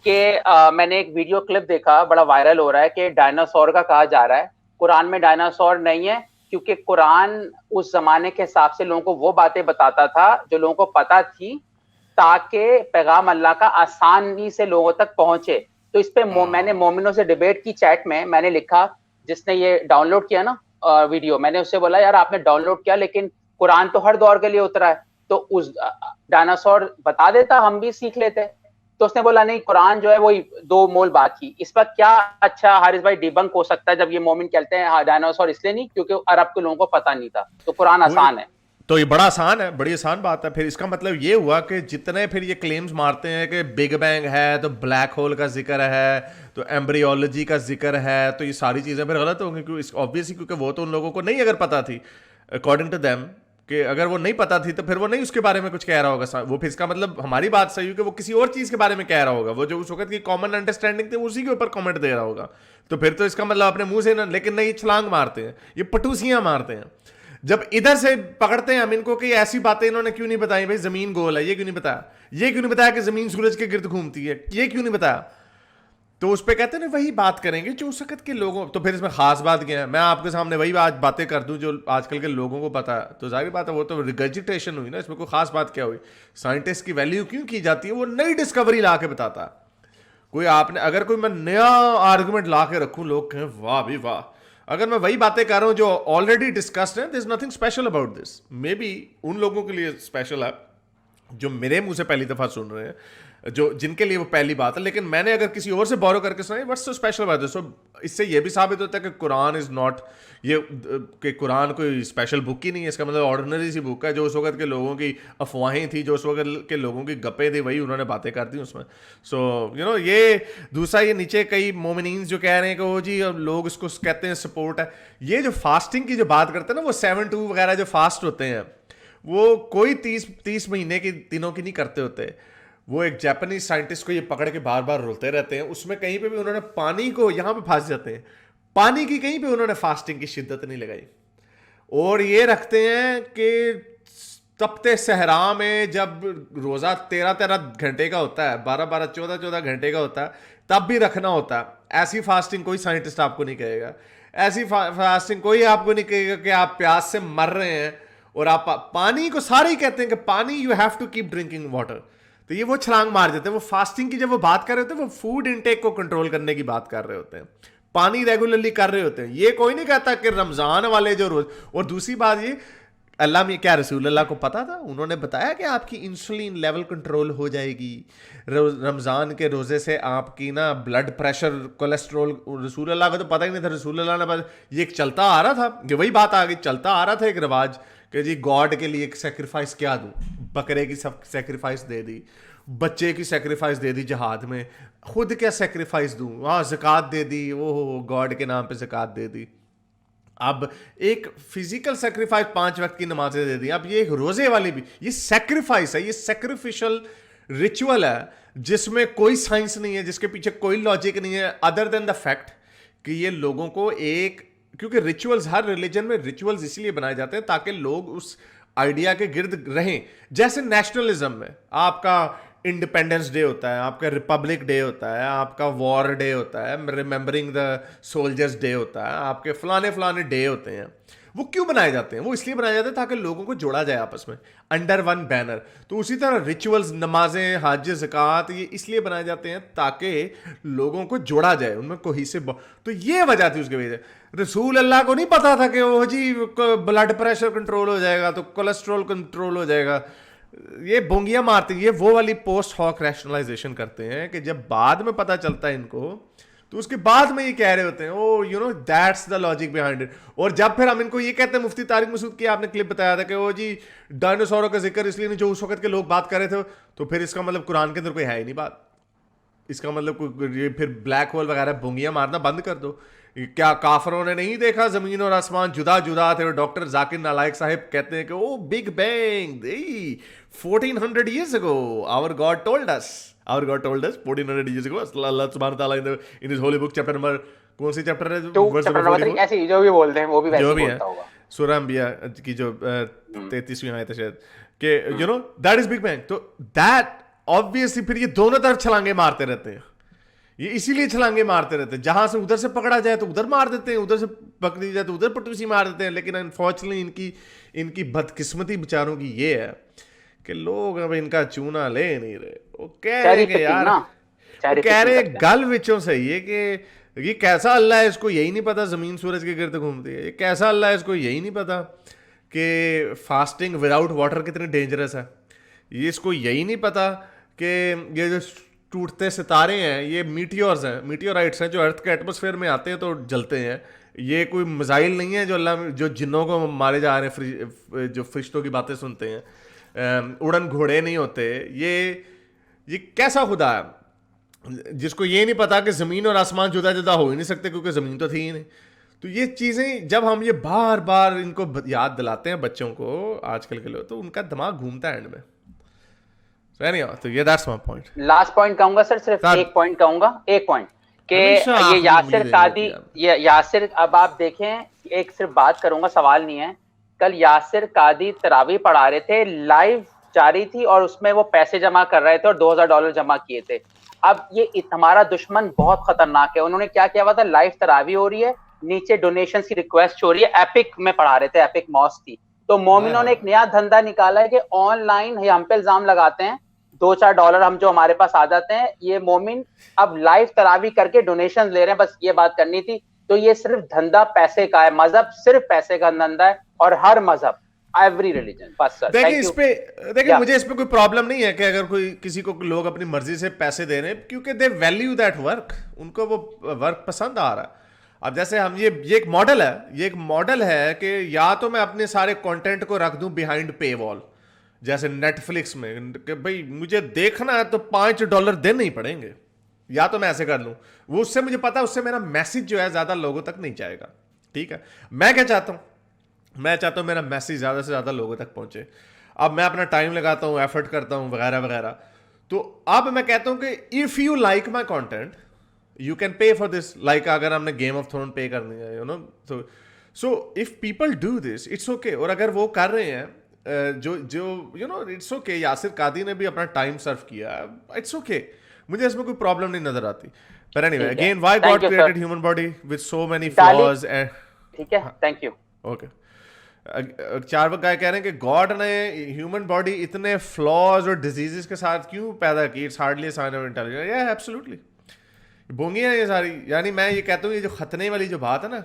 کہ میں نے ایک ویڈیو کلپ دیکھا, بڑا وائرل ہو رہا ہے کہ ڈائناسور کا کہا جا رہا ہے قرآن میں ڈائناسور نہیں ہے, کیونکہ قرآن اس زمانے کے حساب سے لوگوں کو وہ باتیں بتاتا تھا جو لوگوں کو پتا تھی, تاکہ پیغام اللہ کا آسانی سے لوگوں تک پہنچے. تو اس پہ میں نے مومنوں سے ڈیبیٹ کی, چیٹ میں نے لکھا, جس نے یہ ڈاؤن لوڈ کیا نا ویڈیو, میں نے اس سے بولا یار آپ نے ڈاؤن لوڈ کیا لیکن قرآن تو ہر دور کے لیے اترا ہے, تو اس ڈائناسور بتا دیتا ہم بھی سیکھ لیتے. تو اس نے بولا نہیں, قرآن جو ہے وہی دو مول بات کی. اس پر کیا اچھا حارث بھائی ڈیبنک ہو سکتا ہے جب یہ مومن کہتے ہیں ڈائناسور اس لیے نہیں کیونکہ عرب کے لوگوں کو پتہ نہیں تھا, تو قرآن آسان ہے. تو یہ بڑا آسان ہے, بڑی آسان بات ہے. پھر اس کا مطلب یہ ہوا کہ جتنے پھر یہ کلیمز مارتے ہیں کہ بگ بینگ ہے تو بلیک ہول کا ذکر ہے تو ایمبریولوجی کا ذکر ہے, تو یہ ساری چیزیں پھر غلط ہوں گی آبویسلی, کیونکہ وہ تو ان لوگوں کو نہیں اگر پتہ تھی اکارڈنگ ٹو دیم, کہ اگر وہ نہیں پتا تھی تو پھر وہ نہیں اس کے بارے میں کچھ کہہ رہا ہوگا. وہ پھر اس کا مطلب ہماری بات صحیح ہو کہ وہ کسی اور چیز کے بارے میں کہہ رہا ہوگا, وہ جو اس وقت کی کامن انڈرسٹینڈنگ تھی اسی کے اوپر کامنٹ دے رہا ہوگا. تو پھر تو اس کا مطلب اپنے منہ سے نہ, لیکن نہیں, چھلانگ مارتے ہیں, یہ پٹوسیاں مارتے ہیں. جب ادھر سے پکڑتے ہیں ہم ان کو کہ ایسی باتیں انہوں نے کیوں نہیں بتائی, بھائی زمین گول ہے یہ کیوں نہیں بتایا, یہ کیوں نہیں بتایا کہ زمین سورج کے گرد گھومتی ہے, یہ کیوں نہیں بتایا, تو اس پہ کہتے ہیں وہی بات کریں گے جو اس وقت کے لوگوں. تو پھر اس میں خاص بات کیا ہے, میں آپ کے سامنے وہی آج باتیں کر دوں جو آج کل کے لوگوں کو پتا ہے, تو ظاہر بات ہے وہ تو ریگرجیٹیشن ہوئی نا, اس میں کوئی خاص بات کیا ہوئی. سائنٹسٹ کی ویلیو کیوں کی جاتی ہے, وہ نئی ڈسکوری لا کے بتاتا ہے. کوئی آپ نے اگر کوئی میں نیا آرگومنٹ لا کے رکھوں, لوگ کہیں واہ بھی واہ. اگر میں وہی باتیں کر رہا ہوں جو آلریڈی ڈسکسڈ ہیں, there is nothing special about this. Maybe ان لوگوں کے لیے اسپیشل ہے جو میرے منہ سے پہلی دفعہ سن رہے ہیں, جو جن کے لیے وہ پہلی بات ہے, لیکن میں نے اگر کسی اور سے بورو کر کے سنا, واٹس سو اسپیشل بات ہے. سو اس سے یہ بھی ثابت ہوتا ہے کہ قرآن از ناٹ یہ کہ قرآن کوئی اسپیشل بک ہی نہیں ہے. اس کا مطلب آرڈنری سی بک ہے جو اس وقت کے لوگوں کی افواہیں تھیں, جو اس وقت کے لوگوں کی گپیں تھیں, وہی انہوں نے باتیں کر دی اس میں. سو یہ دوسرا, یہ نیچے کئی مومنینز جو کہہ رہے ہیں کہ وہ جی لوگ اس کو کہتے ہیں سپورٹ ہے. یہ جو فاسٹنگ کی جو بات کرتے ہیں نا, وہ 7-2 وغیرہ جو فاسٹ ہوتے ہیں, وہ کوئی 30 مہینے کے دنوں کی نہیں کرتے ہوتے. وہ ایک جاپنیز سائنٹسٹ کو یہ پکڑ کے بار بار رولتے رہتے ہیں, اس میں کہیں پہ بھی انہوں نے پانی کو, یہاں پہ پھنس جاتے ہیں, پانی کی کہیں پہ انہوں نے فاسٹنگ کی شدت نہیں لگائی. اور یہ رکھتے ہیں کہ تپتے صحرا میں جب روزہ 13 گھنٹے کا ہوتا ہے, 12 14 گھنٹے کا ہوتا ہے, تب بھی رکھنا ہوتا ہے. ایسی فاسٹنگ کوئی سائنٹسٹ آپ کو نہیں کہے گا, ایسی فاسٹنگ کوئی آپ کو نہیں کہے گا کہ آپ پیاس سے مر رہے ہیں اور آپ پانی کو, سارے ہی کہتے ہیں کہ پانی you have to keep drinking water. تو یہ وہ چھلانگ مار دیتے ہیں. وہ فاسٹنگ کی جب وہ بات کر رہے ہوتے ہیں, وہ فوڈ انٹیک کو کنٹرول کرنے کی بات کر رہے ہوتے ہیں, پانی ریگولرلی کر رہے ہوتے ہیں. یہ کوئی نہیں کہتا کہ رمضان والے جو روز. اور دوسری بات یہ, اللہ میں کیا رسول اللہ کو پتا تھا, انہوں نے بتایا کہ آپ کی انسولین لیول کنٹرول ہو جائے گی رمضان کے روزے سے, آپ کی نا بلڈ پریشر, کولیسٹرول. رسول اللہ کو تو پتہ ہی نہیں تھا. رسول اللہ نے یہ ایک چلتا آ رہا تھا, کہ وہی بات آ گئی, چلتا آ رہا تھا ایک رواج کہ جی گاڈ کے لیے ایک سیکریفائس کیا دوں, بکرے کی سیکریفائس دے دی, بچے کی سیکریفائس دے دی جہاد میں, خود کیا سیکریفائس دوں, وہاں زکوٰۃ دے دی, وہ گاڈ کے نام پہ زکوٰۃ دے دی. اب ایک فزیکل سیکریفائس 5 وقت کی نمازیں دے دی. اب یہ ایک روزے والی بھی, یہ سیکریفائس ہے, یہ سیکریفیشل ریچول ہے جس میں کوئی سائنس نہیں ہے, جس کے پیچھے کوئی لاجک نہیں ہے, ادر دین دا فیکٹ کہ یہ لوگوں کو ایک, کیونکہ ریچولز ہر ریلیجن میں ریچولز اس لیے بنائے جاتے ہیں تاکہ لوگ اس آئیڈیا کے گرد رہیں. جیسے نیشنلزم میں آپ کا انڈیپینڈنس ڈے ہوتا ہے, آپ کا ریپبلک ڈے ہوتا ہے, آپ کا وار ڈے ہوتا ہے, ریممبرنگ دا سولجرز ڈے ہوتا ہے, آپ کے فلانے ڈے ہوتے ہیں. وہ کیوں بنائے جاتے ہیں؟ وہ اس لیے بنائے جاتے ہیں تاکہ لوگوں کو جوڑا جائے آپس میں انڈر ون بینر. تو اسی طرح ریچولز, نمازیں, حج, زکوٰۃ, یہ اس لیے بنائے جاتے ہیں تاکہ لوگوں کو جوڑا جائے, ان میں کوہیسو. تو یہ وجہ تھی اس کے وجہ. رسول اللہ کو نہیں پتا تھا کہ وہ جی بلڈ پریشر کنٹرول ہو جائے گا تو کولیسٹرول کنٹرول ہو جائے گا. یہ بونگیاں مارتے ہیں, یہ وہ والی پوسٹ ہاک ریشنلائزیشن کرتے ہیں کہ جب بعد میں پتہ چلتا ہے ان کو, تو اس کے بعد میں یہ کہہ رہے ہوتے ہیں oh you know that's the logic behind it. اور جب پھر ہم ان کو یہ کہتے ہیں, مفتی طارق مسعود کی آپ نے کلپ بتایا تھا کہ وہ جی ڈائناسوروں کا ذکر اس لیے نہیں جو اس وقت کے لوگ بات کر رہے تھے, تو پھر اس کا مطلب قرآن کے اندر کوئی ہے ہی نہیں بات. اس کا مطلب پھر بلیک ہول وغیرہ بونگیاں مارنا بند کر دو. کیا کافروں نے نہیں دیکھا زمین اور آسمان جدا جدا تھے؟ اور ڈاکٹر ذاکر نالائق صاحب کہتے ہیں کہ او big bang 1400 years ago our God told us 1400 years ago. اللہ سبحانہ تعالیٰ in his holy book chapter number, کون سی چیپٹر ہے, ایسے جو بھی بولتے ہیں وہ بھی ویسے بولتا ہوگا, سورہ انبیاء کی جو 33ویں آیت ہے شاید, کہ you know that is big bang. تو دیٹ obviously پھر یہ دونوں طرف چھلانگے مارتے رہتے ہیں. یہ اسی لیے چھلانگے مارتے رہتے ہیں, جہاں سے ادھر سے پکڑا جائے تو ادھر مار دیتے ہیں, ادھر سے پکڑی جائے تو ادھر پٹوسی مار دیتے ہیں. لیکن انفارچونیٹلی ان کی بدقسمتی بیچاروں کی یہ ہے کہ لوگ اب ان کا چونا لے نہیں رہے. وہ کہہ رہے ہیں کہ یار, وہ کہہ رہے ہیں گل وچوں صحیح ہے کہ یہ کیسا اللہ ہے, اس کو یہی نہیں پتا زمین سورج کے گرد گھومتی ہے. یہ کیسا اللہ ہے, اس کو یہی نہیں پتا کہ فاسٹنگ وداؤٹ واٹر کتنی ڈینجرس ہے. یہ اس کو یہی نہیں پتا کہ یہ جو ٹوٹتے ستارے ہیں یہ میٹیورز ہیں, میٹیورائٹس ہیں جو ارتھ کے ایٹماسفیئر میں آتے ہیں تو جلتے ہیں. یہ کوئی میزائل نہیں ہے جو اللہ جو جنوں کو مارے جا رہے ہیں, جو فرشتوں کی باتیں سنتے ہیں. اڑن گھوڑے نہیں ہوتے. یہ کیسا خدا ہے جس کو یہ نہیں پتا کہ زمین اور آسمان جدا جدا ہو ہی نہیں سکتے کیونکہ زمین تو تھی ہی نہیں. تو یہ چیزیں جب ہم یہ بار بار ان کو یاد دلاتے ہیں بچوں کو آج کل کے لوگ, تو ان کا دماغ گھومتا ہے اینڈ میں. تو یہ that's my point. Last point کہوں گا سر, صرف ایک پوائنٹ کہوں گا, ایک پوائنٹ کہ یہ یاسر قادی, یاسر اب آپ دیکھیں, ایک صرف بات کروں گا, سوال نہیں ہے. کل یاسر قادی تراویح پڑھا رہے تھے, لائیو جاری تھی, اور اس میں وہ پیسے جمع کر رہے تھے اور $2000 جمع کیے تھے. اب یہ ہمارا دشمن بہت خطرناک ہے. انہوں نے کیا کیا ہوا تھا, لائیو تراویح ہو رہی ہے, نیچے ڈونیشنز کی ریکویسٹ ہو رہی ہے, ایپک میں پڑھا رہے تھے, ایپک موس تھی. تو مومنوں نے ایک نیا دھندا نکالا ہے کہ آن لائن ہم پہ الزام لگاتے ہیں, $2-4 ہم جو ہمارے پاس آ جاتے ہیں, یہ مومن اب لائیو تراویح کر کے ڈونیشن لے رہے ہیں. بس یہ بات کرنی تھی. تو یہ صرف دھندا پیسے کا ہے, مذہب صرف پیسے کا دھندا ہے, اور ہر مذہب, ایوری ریلیجن. بس سر دیکھیں اس پہ, دیکھیں مجھے اس پہ کوئی پرابلم نہیں ہے کہ اگر کوئی کسی کو لوگ اپنی مرضی سے پیسے دے رہے ہیں, کیونکہ دے ویلیو دیٹ ورک, ان کو وہ ورک پسند آ رہا ہے. اب جیسے ہم یہ ایک ماڈل ہے, یہ ایک ماڈل ہے کہ یا تو میں اپنے سارے کانٹینٹ کو رکھ دوں بیہائنڈ پے وال, جیسے نیٹ فلکس میں کہ بھائی مجھے دیکھنا ہے تو $5 دینے ہی پڑیں گے, یا تو میں ایسے کر لوں. وہ اس سے مجھے پتا اس سے میرا میسج جو ہے زیادہ لوگوں تک نہیں جائے گا. ٹھیک ہے, میں کیا چاہتا ہوں, میں چاہتا ہوں میرا میسج زیادہ سے زیادہ لوگوں تک پہنچے. اب میں اپنا ٹائم لگاتا ہوں, ایفرٹ کرتا ہوں وغیرہ وغیرہ. تو اب میں کہتا ہوں کہ if you like my content you can pay for this. Like اگر ہم نے گیم آف تھرون پے کرنی ہے, you know, so if people do this it's okay. اور اگر وہ کر رہے ہیں جو you know it's okay. Yasir Qadhi نے بھی اپنا ٹائم سرو کیا, اٹس اوکے, مجھے اس میں کوئی پرابلم نہیں نظر آتی. But anyway, again, why God created human body with so many flaws and... ٹھیک ہے, thank you. Okay. چاروک گائے کہہ رہے ہیں کہ گاڈ نے ہیومن باڈی اتنے فلاز اور ڈیزیزز کے ساتھ کیوں پیدا کی, it's hardly sign of intelligence. yeah, absolutely. بونگیاں ہیں یہ ساری. یعنی میں یہ کہتا ہوں یہ جو ختنے والی جو بات ہے نا,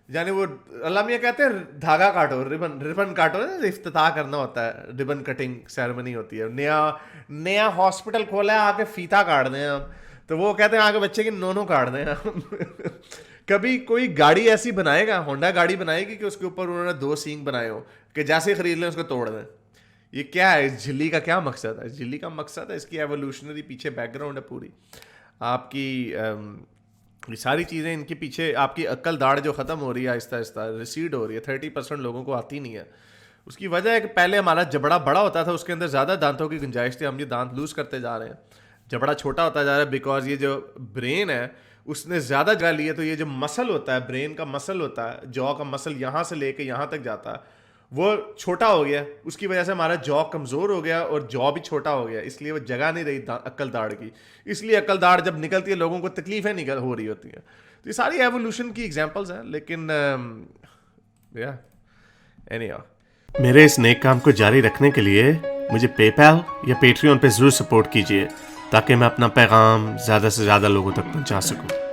یعنی وہ اللہ میاں کہتے ہیں دھاگا کاٹو, ربن کاٹو, افتتاح کرنا ہوتا ہے, ربن کٹنگ سیرمنی ہوتی ہے. نیا ہاسپٹل کھولا ہے, آ کے فیتا کاٹ دیں ہم, تو وہ کہتے ہیں آگے بچے کی نونوں کاٹ دیں. کبھی کوئی گاڑی ایسی بنائے گا, ہونڈا گاڑی بنائے گی کہ اس کے اوپر انہوں نے 2 سینگ بنائے ہو کہ جیسے ہی خرید لیں اس کو توڑ دیں. یہ کیا ہے, اس جھلی کا کیا مقصد ہے؟ اس جھلی کا مقصد ہے, اس کی ایوولوشنری پیچھے بیک گراؤنڈ ہے پوری. آپ کی یہ ساری چیزیں ان کے پیچھے, آپ کی عقل داڑھ جو ختم ہو رہی ہے آہستہ آہستہ, ریسیڈ ہو رہی ہے. 30% لوگوں کو آتی نہیں ہے. اس کی وجہ ہے کہ پہلے ہمارا جبڑا بڑا ہوتا تھا, اس کے اندر زیادہ دانتوں کی گنجائش تھی. ہم یہ دانت لوز کرتے جا رہے ہیں, جبڑا چھوٹا ہوتا جا رہا ہے, بیکاز یہ جو برین ہے اس نے زیادہ جگہ لی ہے. تو یہ جو مسل ہوتا ہے, برین کا مسل ہوتا ہے, جو کا مسل یہاں سے لے کے یہاں تک جاتا ہے, وہ چھوٹا ہو گیا. اس کی وجہ سے ہمارا جو کمزور ہو گیا اور جو بھی چھوٹا ہو گیا, اس لیے وہ جگہ نہیں رہی عقل داڑھ کی. اس لیے عقل داڑھ جب نکلتی ہے لوگوں کو تکلیفیں ہو رہی ہوتی ہیں. تو یہ ساری ایوولوشن کی ایگزامپلز ہیں. لیکن میرے اس نیک کام کو جاری رکھنے کے لیے مجھے پے پیل یا پیٹریون پہ ضرور سپورٹ کیجیے, تاکہ میں اپنا پیغام زیادہ سے زیادہ لوگوں تک پہنچا سکوں.